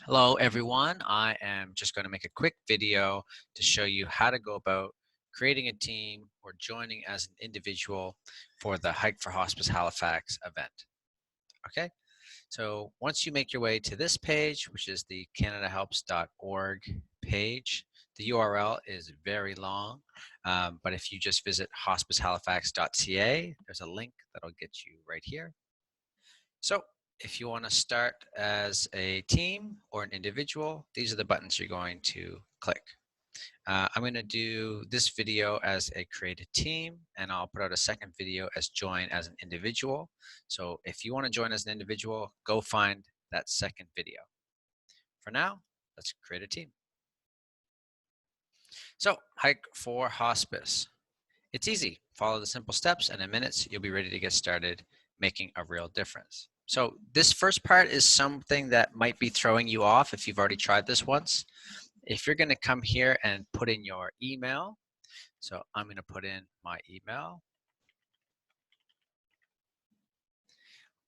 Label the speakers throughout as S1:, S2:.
S1: Hello everyone, I am just going to make a quick video to show you how to go about creating a team or joining as an individual for the Hike for Hospice Halifax event. Okay, so once you make your way to this page, which is the canadahelps.org page, the URL is very long, but if you just visit hospicehalifax.ca, there's a link that'll get you right here. So if you want to start as a team or an individual, these are the buttons you're going to click. I'm going to do this video as a create a team, and I'll put out a second video as join as an individual. So if you want to join as an individual, go find that second video. For now, let's create a team. So Hike for Hospice. It's easy. Follow the simple steps, and in minutes, you'll be ready to get started making a real difference. So this first part is something that might be throwing you off if you've already tried this once. If you're going to come here and put in your email, so I'm going to put in my email.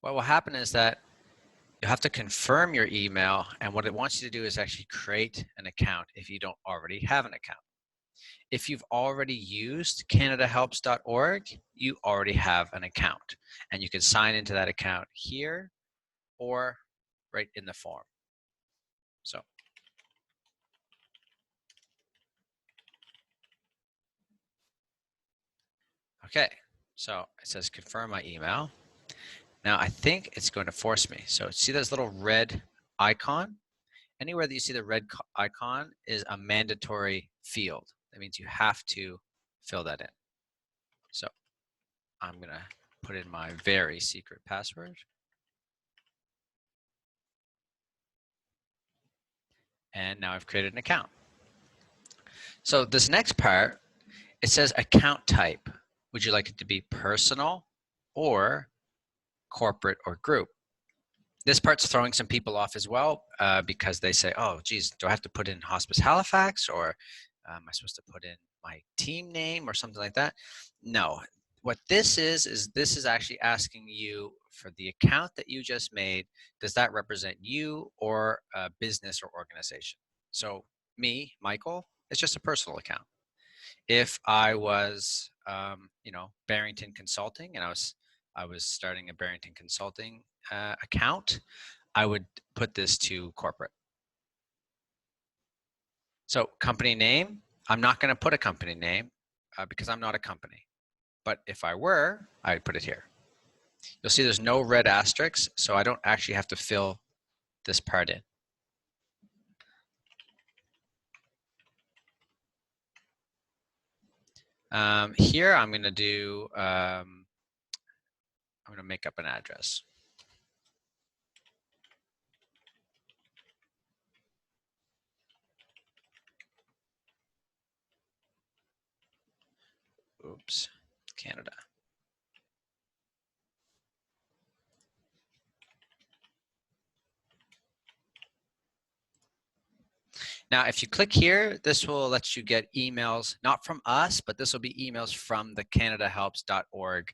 S1: What will happen is that you have to confirm your email, and what it wants you to do is actually create an account if you don't already have an account. If you've already used canadahelps.org, you already have an account, and you can sign into that account here or right in the form. So okay, so it says confirm my email. Now I think it's going to force me. So see this little red icon? Anywhere that you see the red icon is a mandatory field. That means you have to fill that in. So I'm going to put in my very secret password. And now I've created an account. So this next part, it says account type. Would you like it to be personal or corporate or group? This part's throwing some people off as well because they say, oh, geez, do I have to put in Hospice Halifax, or am I supposed to put in my team name or something like that? No. What this is this is actually asking you for the account that you just made, does that represent you or a business or organization? So me, Michael, it's just a personal account. If I was, Barrington Consulting, and I was starting a Barrington Consulting account, I would put this to corporate. So company name, I'm not going to put a company name because I'm not a company. But if I were, I'd put it here. You'll see there's no red asterisks, so I don't actually have to fill this part in. Here I'm going to do, I'm going to make up an address. Oops, Canada. Now, if you click here, this will let you get emails, not from us, but this will be emails from the canadahelps.org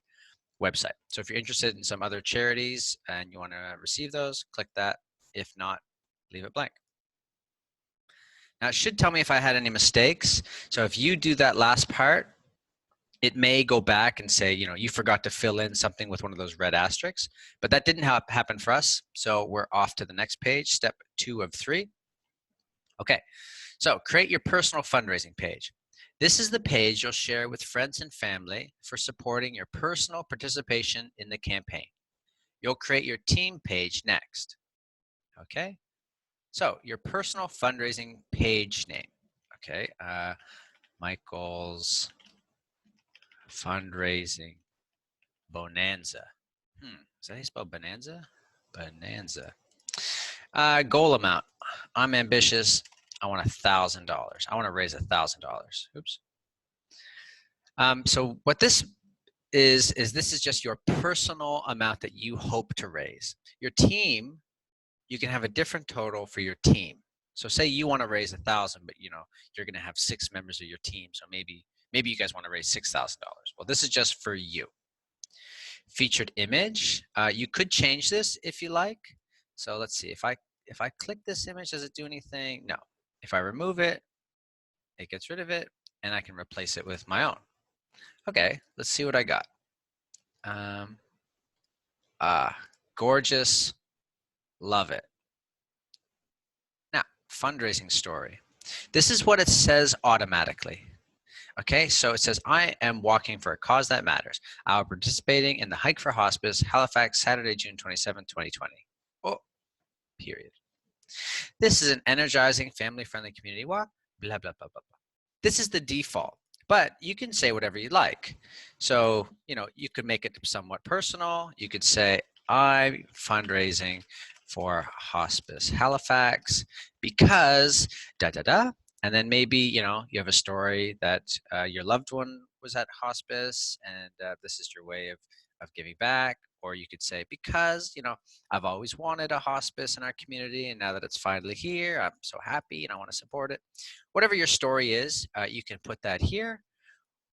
S1: website. So if you're interested in some other charities and you want to receive those, click that. If not, leave it blank. Now, it should tell me if I had any mistakes. So if you do that last part, it may go back and say, you forgot to fill in something with one of those red asterisks, but that didn't happen for us. So we're off to the next page, step 2 of 3. Okay, so create your personal fundraising page. This is the page you'll share with friends and family for supporting your personal participation in the campaign. You'll create your team page next. Okay, so your personal fundraising page name. Okay, Michael's fundraising bonanza. Is that how you spell bonanza? Bonanza. Goal amount. I'm ambitious. I want $1,000. I want to raise $1,000. Oops. So what this is this is just your personal amount that you hope to raise. Your team, you can have a different total for your team. So say you want to raise 1,000, but you're going to have 6 members of your team. So maybe you guys want to raise $6,000. Well, this is just for you. Featured image. You could change this if you like. So let's see if I if I click this image, does it do anything? No. If I remove it, it gets rid of it, and I can replace it with my own. Okay, let's see what I got. Gorgeous, love it. Now, fundraising story. This is what it says automatically. Okay, so it says, I am walking for a cause that matters. I will be participating in the Hike for Hospice, Halifax, Saturday, June 27, 2020. Oh, period. This is an energizing, family-friendly community walk, blah, blah, blah, blah, blah. This is the default, but you can say whatever you like. So, you could make it somewhat personal. You could say, I'm fundraising for Hospice Halifax because da da da. And then maybe, you have a story that your loved one was at hospice and this is your way of giving back. Or you could say, because, I've always wanted a hospice in our community, and now that it's finally here, I'm so happy and I want to support it. Whatever your story is, you can put that here.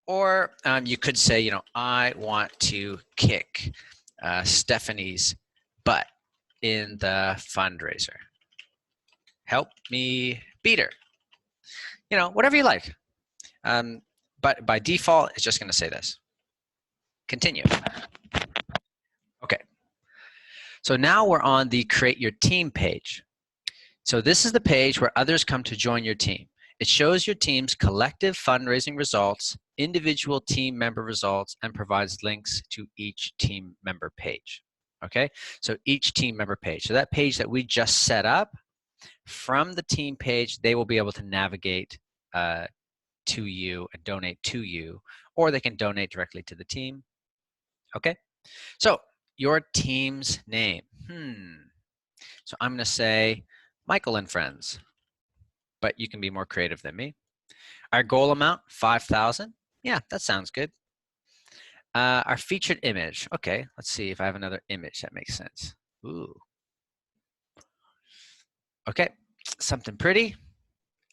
S1: Or you could say, I want to kick Stephanie's butt in the fundraiser. Help me beat her. Whatever you like. But by default, it's just going to say this. Continue. Okay. So now we're on the Create Your Team page. So this is the page where others come to join your team. It shows your team's collective fundraising results, individual team member results, and provides links to each team member page. Okay, so each team member page. So that page that we just set up, from the team page, they will be able to navigate to you and donate to you, or they can donate directly to the team. Okay, so your team's name. So I'm going to say Michael and Friends, but you can be more creative than me. Our goal amount, 5,000. Yeah, that sounds good. Our featured image. Okay, let's see if I have another image that makes sense. Ooh. Okay, something pretty.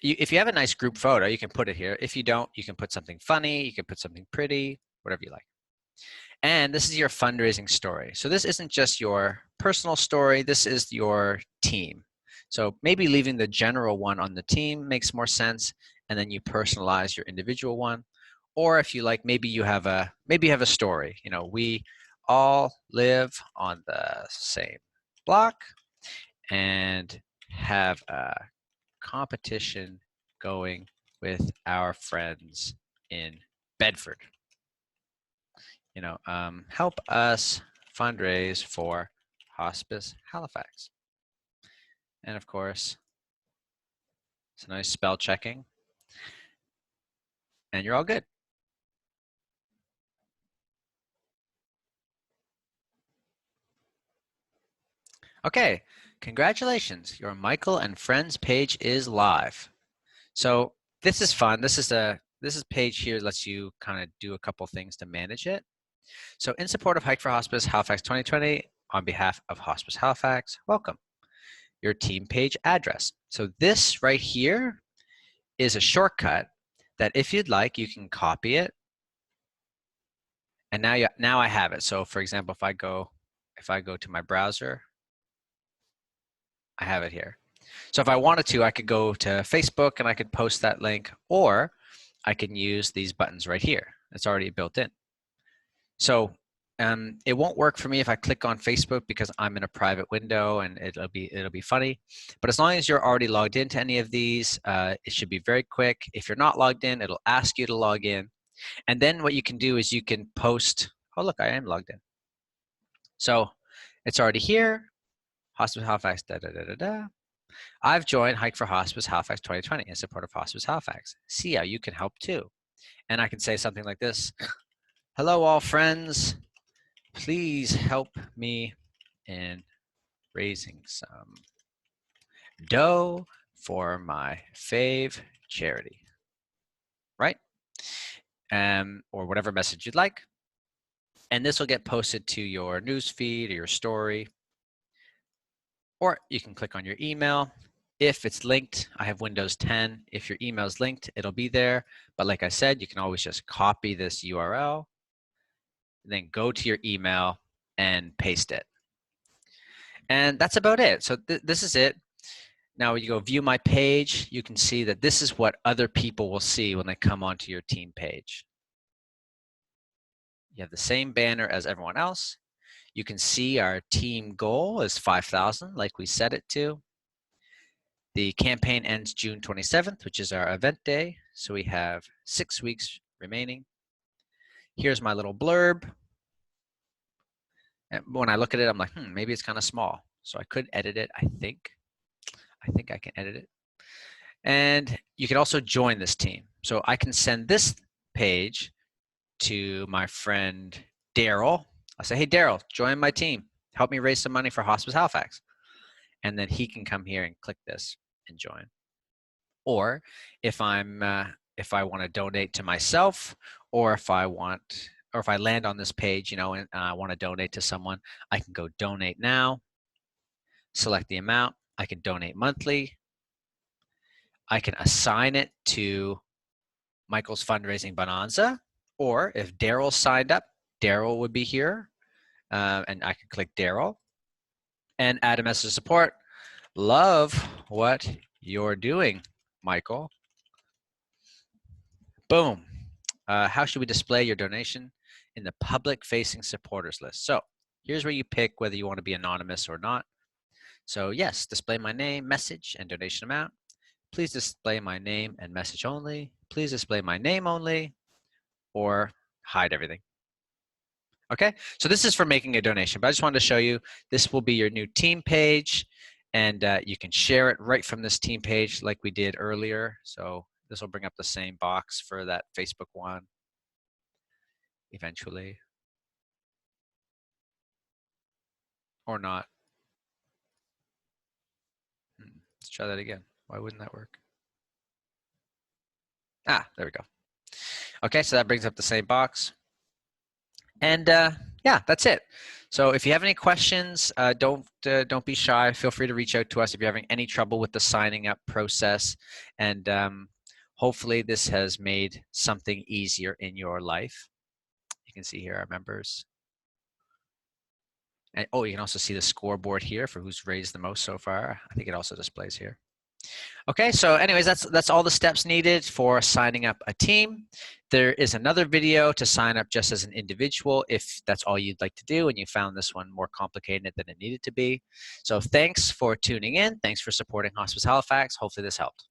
S1: If you have a nice group photo, you can put it here. If you don't, you can put something funny, you can put something pretty, whatever you like. And this is your fundraising story. So this isn't just your personal story, this is your team. So maybe leaving the general one on the team makes more sense, and then you personalize your individual one. Or if you like, maybe you have a story. We all live on the same block and have a competition going with our friends in Bedford. Help us fundraise for Hospice Halifax. And of course, it's a nice spell checking. And you're all good. Okay, congratulations. Your Michael and Friends page is live. So this is fun. This is page here lets you kind of do a couple things to manage it. So in support of Hike for Hospice Halifax 2020, on behalf of Hospice Halifax, welcome. Your team page address. So this right here is a shortcut that if you'd like, you can copy it. And now I have it. So for example, if I go to my browser, I have it here. So if I wanted to, I could go to Facebook and I could post that link, or I can use these buttons right here. It's already built in. So it won't work for me if I click on Facebook because I'm in a private window and it'll be funny. But as long as you're already logged into any of these, it should be very quick. If you're not logged in, it'll ask you to log in. And then what you can do is you can post, oh look, I am logged in. So it's already here, Hospice Halifax, da da da da da. I've joined Hike for Hospice Halifax 2020 in support of Hospice Halifax. See how you can help too. And I can say something like this. Hello all friends, please help me in raising some dough for my fave charity, right? Or whatever message you'd like. And this will get posted to your news feed or your story. Or you can click on your email. If it's linked, I have Windows 10. If your email is linked, it'll be there. But like I said, you can always just copy this URL, then go to your email and paste it. And that's about it. So this is it. Now when you go view my page, you can see that this is what other people will see when they come onto your team page. You have the same banner as everyone else. You can see our team goal is 5,000 like we set it to. The campaign ends June 27th, which is our event day. So we have 6 weeks remaining. Here's my little blurb. And when I look at it, I'm like, maybe it's kind of small. So I could edit it, I think. I think I can edit it. And you can also join this team. So I can send this page to my friend Daryl. I'll say, hey, Daryl, join my team. Help me raise some money for Hospice Halifax. And then he can come here and click this and join. Or if I want to donate to myself, or if I land on this page, and I want to donate to someone, I can go donate now, select the amount. I can donate monthly. I can assign it to Michael's Fundraising Bonanza, or if Daryl signed up, Daryl would be here, and I can click Daryl and add a message of support. Love what you're doing, Michael. Boom. How should we display your donation in the public-facing supporters list? So here's where you pick whether you want to be anonymous or not. So yes, display my name, message, and donation amount. Please display my name and message only. Please display my name only, or hide everything. Okay, so this is for making a donation, but I just wanted to show you, this will be your new team page, and you can share it right from this team page like we did earlier. So this will bring up the same box for that Facebook one eventually, or not. Let's try that again. Why wouldn't that work? Ah, there we go. Okay, so that brings up the same box. And yeah, that's it. So if you have any questions, don't be shy. Feel free to reach out to us if you're having any trouble with the signing up process. And hopefully this has made something easier in your life. You can see here our members. And oh, you can also see the scoreboard here for who's raised the most so far. I think it also displays here. Okay, so anyways, that's all the steps needed for signing up a team. There is another video to sign up just as an individual if that's all you'd like to do and you found this one more complicated than it needed to be. So thanks for tuning in. Thanks for supporting Hospice Halifax. Hopefully this helped.